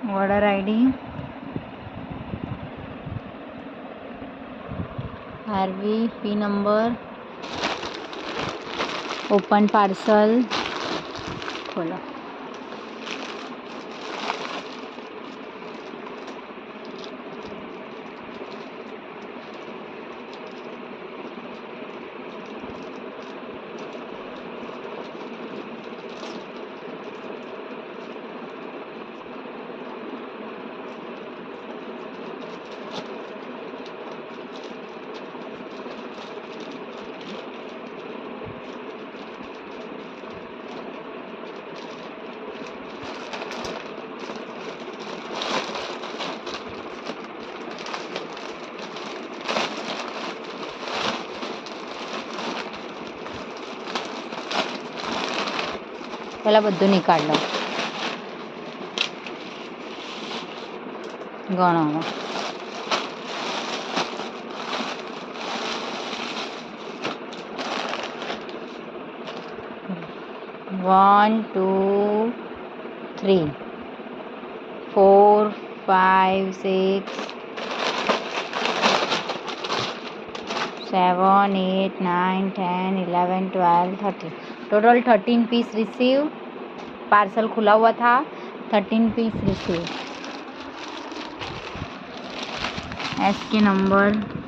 order ID RV P number open parcel खोलो પહેલાં બધું નીકાળ લો ગણો 1 2 3 4 5 6 7 8 9 10 11 12 13 टोटल 13 पीस रिसीव पार्सल खुला हुआ था 13 पीस रिसीव एस के नंबर